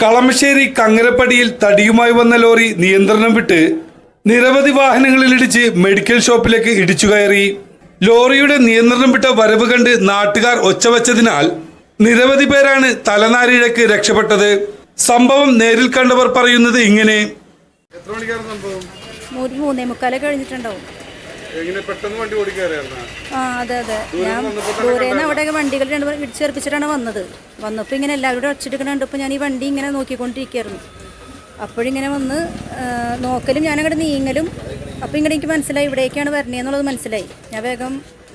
കളമശ്ശേരി കങ്ങരപ്പടിയിൽ തടിയുമായി വന്ന ലോറി നിയന്ത്രണം വിട്ട് നിരവധി വാഹനങ്ങളിലിടിച്ച് മെഡിക്കൽ ഷോപ്പിലേക്ക് ഇടിച്ചു കയറി. ലോറിയുടെ നിയന്ത്രണം വിട്ട വരവ് കണ്ട് നാട്ടുകാർ ഒച്ചവെച്ചതിനാൽ നിരവധി പേരാണ് തലനാരിഴക്ക് രക്ഷപ്പെട്ടത്. സംഭവം നേരിൽ കണ്ടവർ പറയുന്നത് ഇങ്ങനെ. എത്ര മണിക്കായിരുന്നു സംഭവം? 3:45 കഴിഞ്ഞിട്ടുണ്ടാവും. പെട്ടെന്ന് വണ്ടി ഓടിക്കാറായിരുന്നു. അതെ. ഞാൻ ദൂരേന്ന് അവിടെ വണ്ടികൾ രണ്ടുപേർ ഇടിച്ചേർപ്പിച്ചിട്ടാണ് വന്നത്. വന്നപ്പോൾ ഇങ്ങനെ എല്ലാവരും ഒച്ചെടുക്കണുണ്ടപ്പോൾ ഞാൻ ഈ വണ്ടി ഇങ്ങനെ നോക്കിക്കൊണ്ടിരിക്കുകയായിരുന്നു. അപ്പോഴിങ്ങനെ വന്ന് നോക്കലും ഞാനങ്ങോട്ട് നീങ്ങലും അപ്പോൾ ഇങ്ങനെ എനിക്ക് മനസ്സിലായി ഇവിടേക്കാണ് വരണേന്നുള്ളത് മനസ്സിലായി. ഞാൻ വേഗം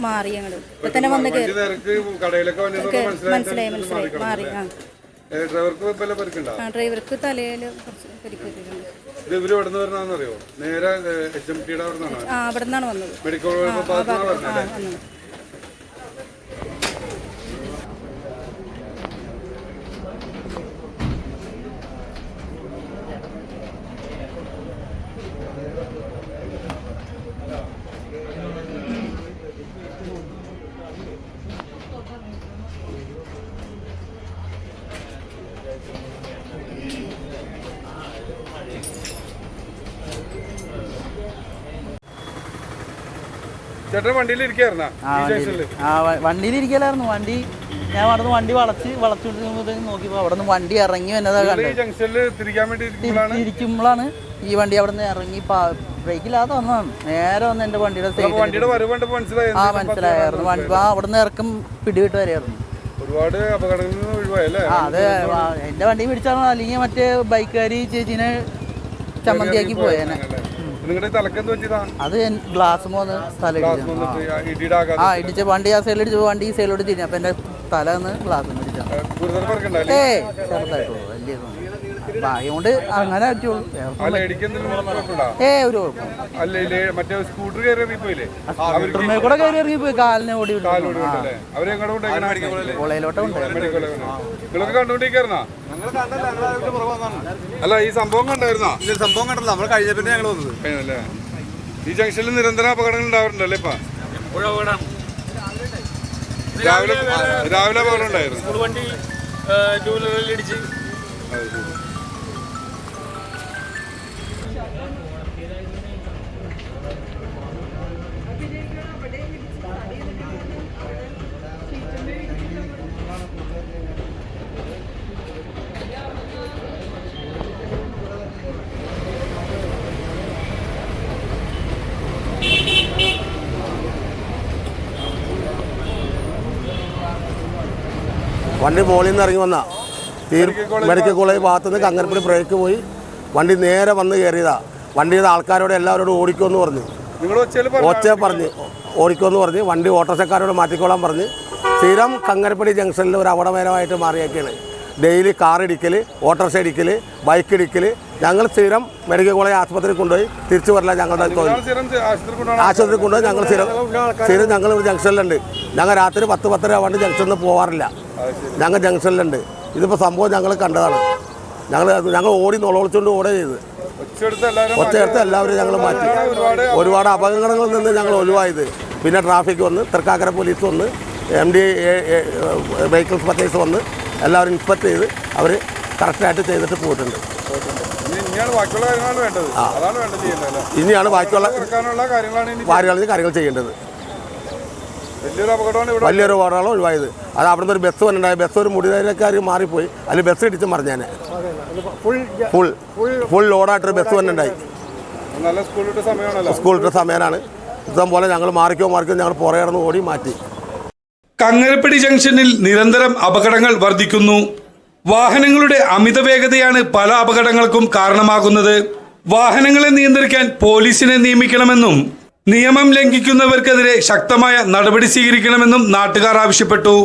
മാറി. ഞങ്ങൾ ഇപ്പം തന്നെ വന്ന് കയറി. മനസ്സിലായി മാറി. ഡ്രൈവർക്ക് തലയിൽ കുറച്ച് പരിക്കേറ്റിട്ടുണ്ട്. അവിടെ നിന്നാണ് വന്നത്. വണ്ടിയിലിരിക്കലായിരുന്നു. വണ്ടി ഞാൻ അവിടെ നിന്ന് വണ്ടി വളച്ചുകൊണ്ടിരുന്നത് നോക്കിയപ്പോൾ അവിടെ നിന്ന് വണ്ടി ഇറങ്ങി വന്നതാണ്. ഇരിക്കുമ്പോഴാണ് ഈ വണ്ടി അവിടെ നിന്ന് ഇറങ്ങി ബ്രേക്കില്ലാതെ വന്നതാണ്. നേരെ വന്ന് എൻ്റെ വണ്ടിയുടെ മനസ്സിലായിരുന്നു. വണ്ടി അവിടെ നിന്ന് ഇറക്കം പിടിവിട്ട് വരെയായിരുന്നു. അതെ, എൻ്റെ വണ്ടി പിടിച്ചാൽ അല്ലെങ്കിൽ മറ്റേ ബൈക്കുകാരി ചേച്ചീനെ ചമ്മന്തിയാക്കി പോയേനെ. അത് ഗ്ലാസ് മൂന്ന് തല ഇടിച്ച വണ്ടി ആ സൈഡിൽ ഇടിച്ചു. വണ്ടി ഈ സൈഡിലോട്ട് തിരിഞ്ഞു. അപ്പൊ എന്റെ തല ഒന്ന് ഗ്ലാസ് ചെറുതായിട്ടുള്ളൂ. വലിയ ഭാഗ്യമുണ്ട് അങ്ങനെ പറ്റുള്ളൂ. ഒരു സ്കൂട്ടറിനെ കൂടെ കയറി ഇറങ്ങിപ്പോയി. കാലിനെ ഓടി കോളേജിലോട്ട് അല്ല ഈ സംഭവം കണ്ടായിരുന്നോ? സംഭവം കണ്ടല്ലോ. നമ്മൾ കഴിഞ്ഞ പിന്നെ ഞങ്ങൾ വന്നത്. ഈ ജംഗ്ഷനിൽ നിരന്തരം അപകടങ്ങൾ ഉണ്ടാവാറുണ്ടല്ലേ? ഇപ്പൊ രാവിലെ അപകടം ഉണ്ടായിരുന്നു. സ്കൂൾ വണ്ടി ടൂ വീലറിൽ ഇടിച്ച് വണ്ടി മോളിൽ നിന്ന് ഇറങ്ങി വന്ന മെഡിക്കൽ കോളേജ് ഭാഗത്തുനിന്ന് കങ്ങരപ്പടി ബ്രേക്ക് പോയി വണ്ടി നേരെ വന്ന് കയറിയതാ. വണ്ടിയുടെ ആൾക്കാരോട് എല്ലാവരോടും ഓടിക്കുമെന്ന് പറഞ്ഞു. പറഞ്ഞ് ഓടിക്കുമെന്ന് പറഞ്ഞ് വണ്ടി ഓട്ടോറിക്ഷക്കാരോട് മാറ്റിക്കോളാൻ പറഞ്ഞ് സ്ഥിരം കങ്ങരപ്പടി ജംഗ്ഷനിൽ ഒരു അപകടകരമായിട്ട് മാറിയൊക്കെയാണ്. ഡെയിലി കാർ ഇടിക്കൽ, ഓട്ടോറിക്ഷ ഇടിക്കൽ, ബൈക്ക് ഇടിക്കൽ. ഞങ്ങൾ സ്ഥിരം മെഡിക്കൽ കോളേജ് ആശുപത്രിയിൽ കൊണ്ടുപോയി തിരിച്ചു വരില്ല. ഞങ്ങളുടെ ആശുപത്രി കൊണ്ടുപോയി ഞങ്ങൾ സ്ഥിരം ഞങ്ങൾ ജംഗ്ഷനിലുണ്ട്. ഞങ്ങൾ രാത്രി 10-10 വണ്ടി ജംഗ്ഷനിൽ പോകാറില്ല. ഞങ്ങൾ ജംഗ്ഷനിലുണ്ട്. ഇതിപ്പോൾ സംഭവം ഞങ്ങൾ കണ്ടതാണ്. ഞങ്ങൾ ഓടി നുളവിളിച്ചുകൊണ്ട് ഓടെ ചെയ്ത് ഒച്ചയെടുത്ത് എല്ലാവരും ഞങ്ങൾ മാറ്റി. ഒരുപാട് അപകടങ്ങളിൽ നിന്ന് ഞങ്ങൾ ഒഴിവായത്. പിന്നെ ട്രാഫിക് വന്ന്, തൃക്കാക്കര പോലീസ് വന്ന്, MD വെഹിക്കിൾ ഇൻസ്പെക്ടേഴ്സ് വന്ന് എല്ലാവരും ഇൻസ്പെക്ട് ചെയ്ത് അവർ കറക്റ്റായിട്ട് ചെയ്തിട്ട് പോയിട്ടുണ്ട്. ഇനിയാണ് ബാക്കിയുള്ള കാര്യങ്ങൾ ചെയ്യേണ്ടത്. വലിയൊരു അപകടമാണ് ഒഴിവായത്. അത് അവിടെ നിന്ന് ഒരു ബസ് വന്നിട്ടുണ്ടായി. ബസ് ഒരു മുടികാർ മാറിപ്പോയി. അതിൽ ബസ് ഇടിച്ച് മറിഞ്ഞാനെ. ഫുൾ ലോഡായിട്ടൊരു ബസ് വന്നിട്ടുണ്ടായി. സ്കൂൾ വിട്ട സമയമാണ്. ഇഷ്ടം പോലെ ഞങ്ങൾ മാറിക്കോ ഞങ്ങൾ പുറകെ ഓടി മാറ്റി. കങ്ങരപ്പടി ജംഗ്ഷനിൽ നിരന്തരം അപകടങ്ങൾ വർദ്ധിക്കുന്നു. വാഹനങ്ങളുടെ അമിത വേഗതയാണ് പല അപകടങ്ങൾക്കും കാരണമാകുന്നത്. വാഹനങ്ങളെ നിയന്ത്രിക്കാൻ പോലീസിനെ നിയമിക്കണമെന്നും നിയമം ലംഘിക്കുന്നവർക്കെതിരെ ശക്തമായ നടപടി സ്വീകരിക്കണമെന്നും നാട്ടുകാർ ആവശ്യപ്പെട്ടു.